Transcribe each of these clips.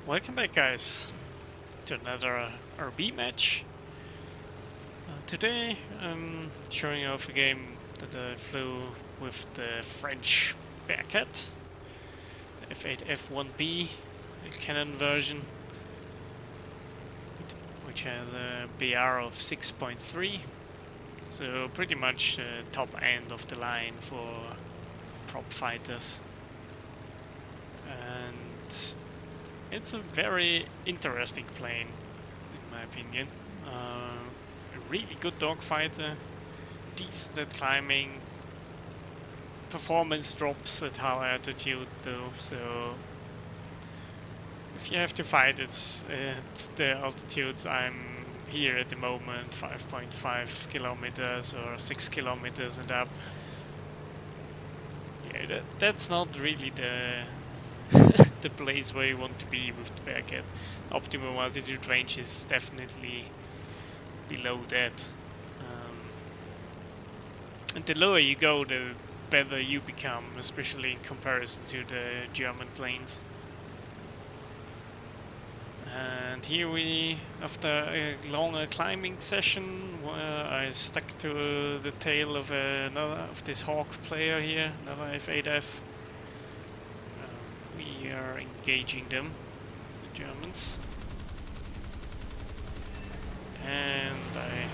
Welcome back, guys, to another RB match. Today I'm showing off a game that I flew with the French Bearcat, the F8F-1B cannon version, which has a BR of 6.3, so pretty much the top end of the line for prop fighters. And it's a very interesting plane, in my opinion. A really good dogfighter, decent at climbing, performance drops at high altitude though, so if you have to fight it's at the altitudes I'm here at the moment, 5.5 kilometers or 6 kilometers and up. Yeah, that's not really the the place where you want to be with the Bearcat. Optimum altitude range is definitely below that. And the lower you go, the better you become, especially in comparison to the German planes. And here we, after a longer climbing session, where I stuck to the tail of another of this Hawk player here, another F8F. We are engaging them, the Germans, and I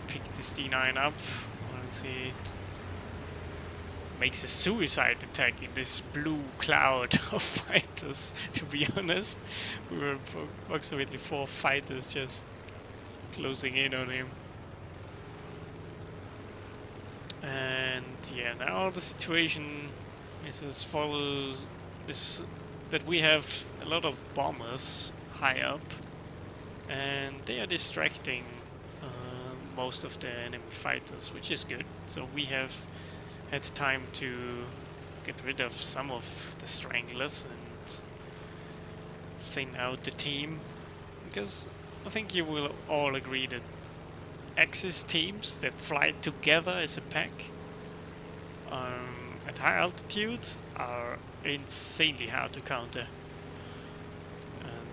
picked this D9 up. Let's see, it makes a suicide attack in this blue cloud of fighters. To be honest, we were approximately 4 fighters just closing in on him. And yeah, now the situation is as follows: that we have a lot of bombers high up, and they are distracting most of the enemy fighters, which is good. So we have had time to get rid of some of the stranglers and thin out the team, because I think you will all agree that Axis teams that fly together as a pack at high altitude are insanely hard to counter,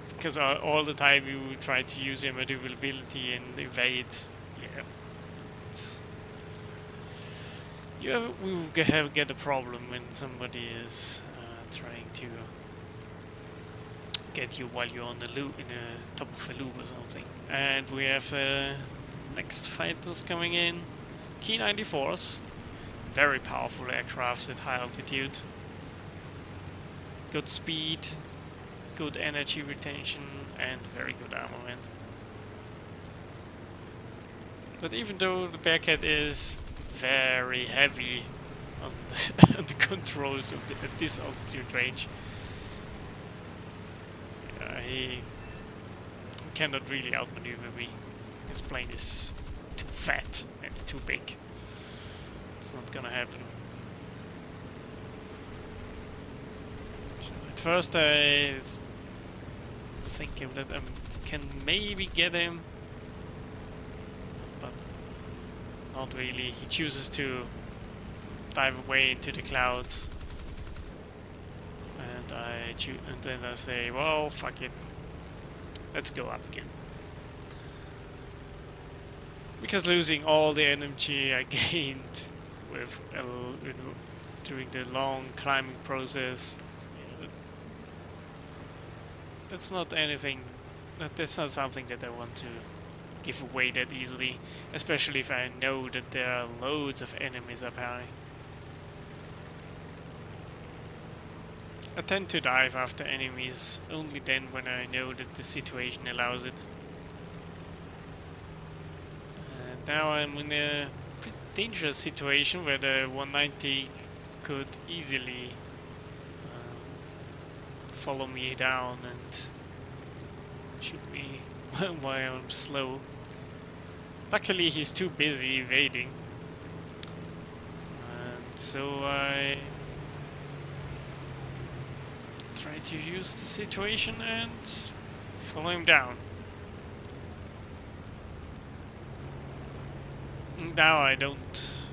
because all the time you try to use your maneuverability and evade. Yeah, we will get a problem when somebody is trying to get you while you're on the loop, in the top of a loop or something. And we have next fighters coming in, Ki-94s. Very powerful aircrafts at high altitude. Good speed, good energy retention, and very good armament. But even though the Bearcat is very heavy on the, on the controls of at this altitude range, he cannot really outmaneuver me. His plane is too fat and too big. It's not gonna happen. So at first I think that I can maybe get him, but not really. He chooses to dive away into the clouds, and then I say, well, fuck it, let's go up again. Because losing all the energy I gained with during the long climbing process, that's not anything. That's not something that I want to give away that easily, especially if I know that there are loads of enemies up high. I tend to dive after enemies only then when I know that the situation allows it. And now I'm in a pretty dangerous situation where the 190 could easily follow me down and shoot me while I'm slow. Luckily he's too busy evading, and so I try to use the situation and follow him down. Now I don't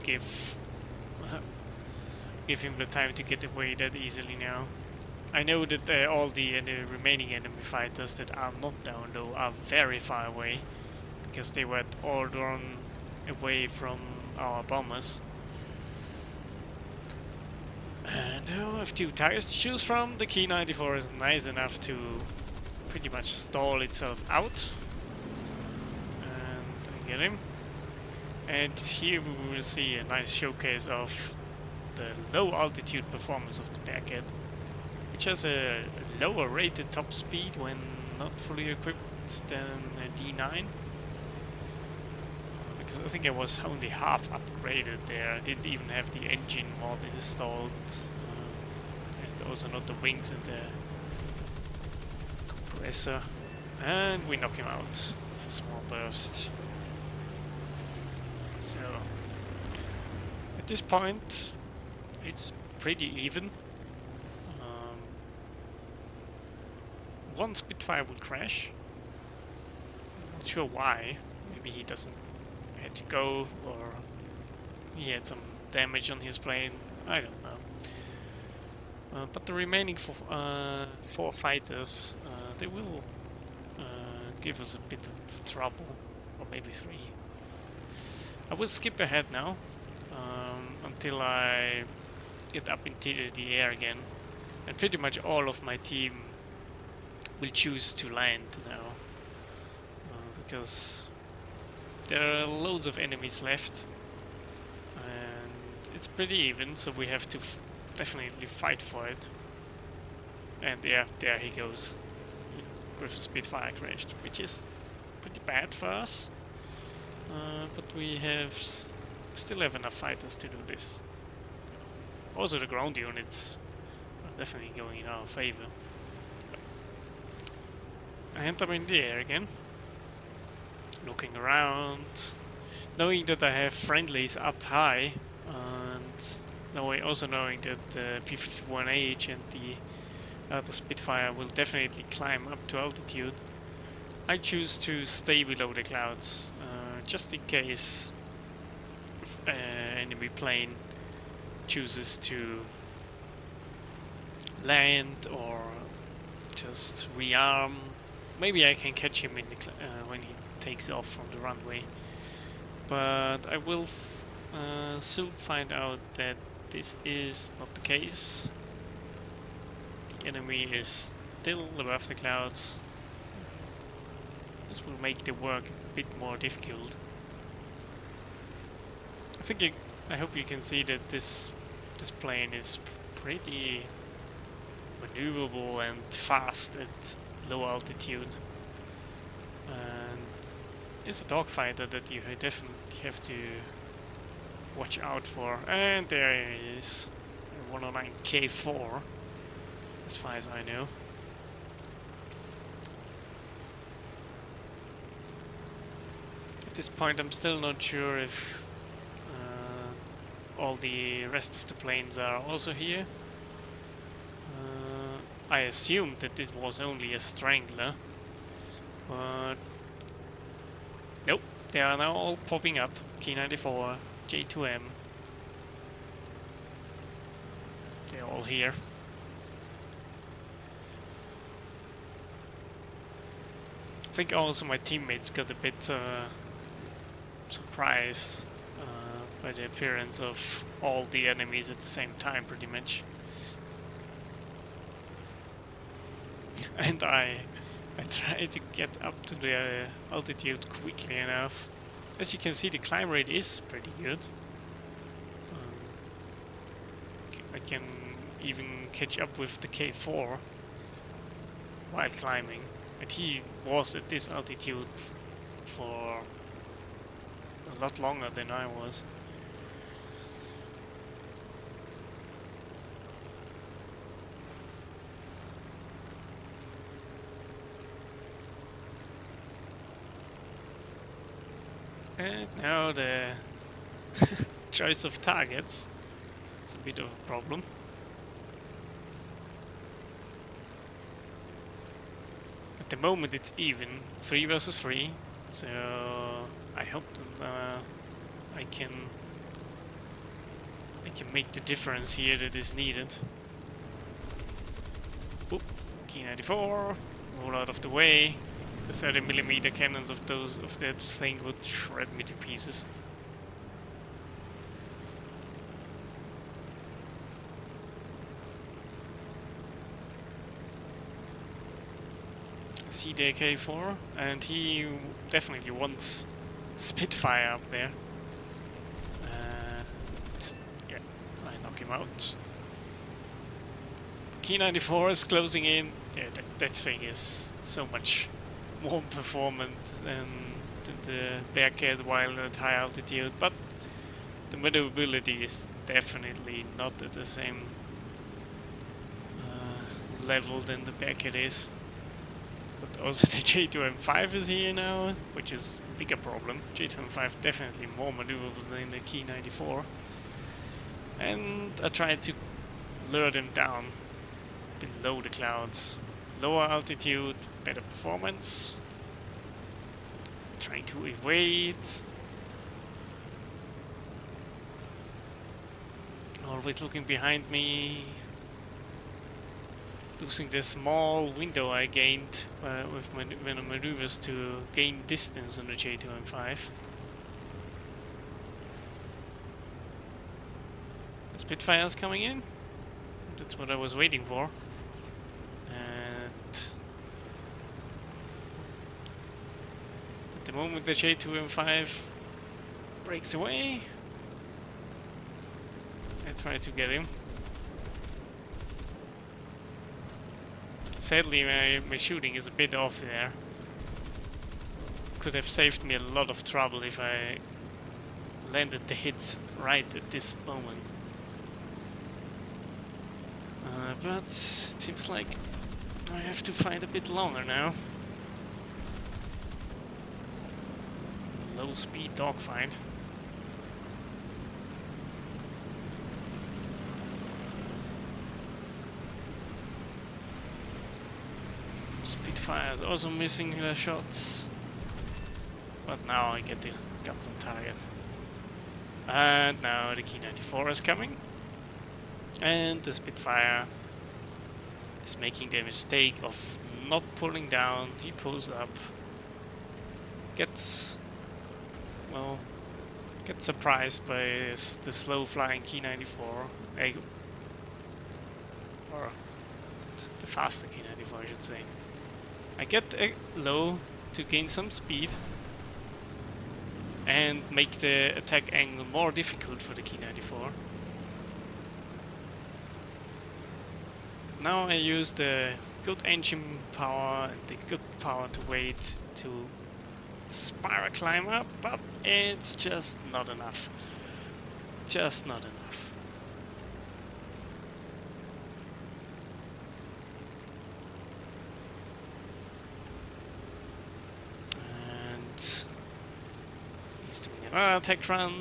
give give him the time to get away that easily now. I know that all the remaining enemy fighters that are not down though are very far away, because they were all drawn away from our bombers. And now I have 2 tires to choose from. The Key 94 is nice enough to pretty much stall itself out. And I get him. And here we will see a nice showcase of the low altitude performance of the Bearcat, which has a lower rated top speed when not fully equipped than a D9. Because I think I was only half upgraded there. I didn't even have the engine mod installed, and also not the wings and the compressor. And we knock him out with a small burst. So at this point, it's pretty even. One Spitfire will crash. Not sure why. Maybe he doesn't had to go, or he had some damage on his plane. I don't know. But the remaining 4 fighters, they will give us a bit of trouble, or maybe 3. I will skip ahead now until I get up into the air again, and pretty much all of my team will choose to land now, because there are loads of enemies left and it's pretty even, so we have to definitely fight for it. And yeah, there he goes. With a Spitfire crashed, which is pretty bad for us, but we have still have enough fighters to do this. Also the ground units are definitely going in our favor. And I'm in the air again, looking around, knowing that I have friendlies up high, and also knowing that the P-51H and the other Spitfire will definitely climb up to altitude. I choose to stay below the clouds, just in case enemy plane chooses to land or just rearm. Maybe I can catch him in the when he takes off from the runway. But I will soon find out that this is not the case. The enemy is still above the clouds. This will make the work a bit more difficult. I hope you can see that this plane is pretty maneuverable and fast at low altitude, and it's a dogfighter that you definitely have to watch out for. And there he is, 109K4, as far as I know. At this point I'm still not sure if all the rest of the planes are also here. I assumed that it was only a Strangler, but nope, they are now all popping up. K94, J2M, they're all here. I think also my teammates got a bit surprised by the appearance of all the enemies at the same time, pretty much. And I try to get up to the altitude quickly enough. As you can see, the climb rate is pretty good. I can even catch up with the K4 while climbing, and he was at this altitude for a lot longer than I was. And now the choice of targets is a bit of a problem. At the moment it's even, 3 versus 3, so I hope that I can I can make the difference here that is needed. Oop, Key 94, roll out of the way. The 30mm cannons of that thing would shred me to pieces. See the AK-4, and he definitely wants Spitfire up there. And yeah, I knock him out. Key 94 is closing in. Yeah, that thing is so much more performant than the Bearcat while at high altitude, but the maneuverability is definitely not at the same level than the Bearcat is. But also the J2M5 is here now, which is a bigger problem. J2M5 definitely more maneuverable than the Key 94. And I tried to lure them down below the clouds. Lower altitude, better performance. Trying to evade. Always looking behind me. Losing the small window I gained with my maneuvers to gain distance on the J2M5. The Spitfire's coming in. That's what I was waiting for. And at the moment the J2M5 breaks away, I try to get him. Sadly, my shooting is a bit off there. Could have saved me a lot of trouble if I landed the hits right at this moment. But it seems like I have to fight a bit longer now. Low speed dogfight. Spitfire is also missing their shots. But now I get the guns on target. And now the Key 94 is coming. And the Spitfire is making the mistake of not pulling down. He pulls up. Gets surprised by the slow flying Key 94. Or the faster Key 94, I should say. I get low to gain some speed and make the attack angle more difficult for the Key 94. Now I use the good engine power and the good power to weight to spiral climb up, but it's just not enough. Just not enough. And he's doing another attack run.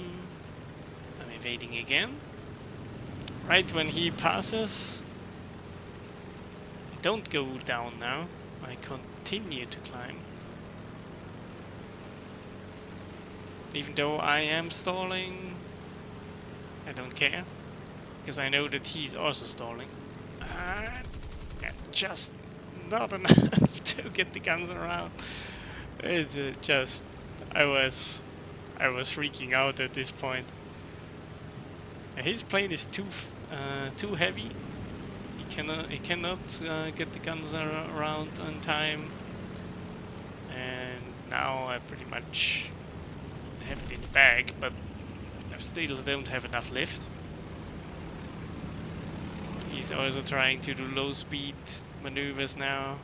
I'm evading again. Right when he passes, I don't go down now. I continue to climb. Even though I am stalling, I don't care, because I know that he's also stalling. Yeah, just not enough to get the guns around. It's just, I was freaking out at this point. His plane is too heavy. He cannot get the guns around on time. And now I pretty much have it in the bag, but I still don't have enough lift. He's also trying to do low speed maneuvers now.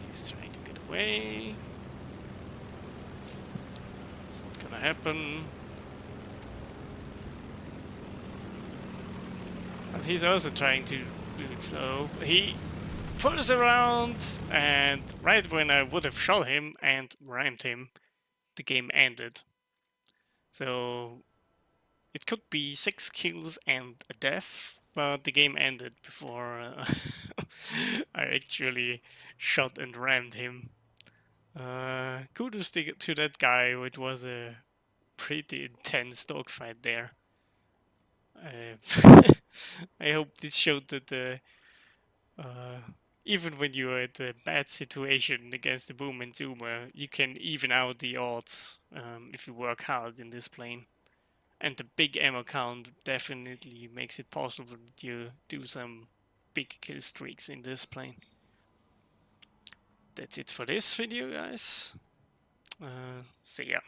He's trying to get away. It's not gonna happen. But he's also trying to do it slow. He pulls around, and right when I would have shot him and rammed him, the game ended. So it could be 6 kills and a death, but the game ended before I actually shot and rammed him. Kudos to that guy. It was a pretty intense dogfight there. I hope this showed that even when you're at a bad situation against the boom and zoomer, you can even out the odds if you work hard in this plane. And the big ammo count definitely makes it possible to do some big kill streaks in this plane. That's it for this video, guys. See ya.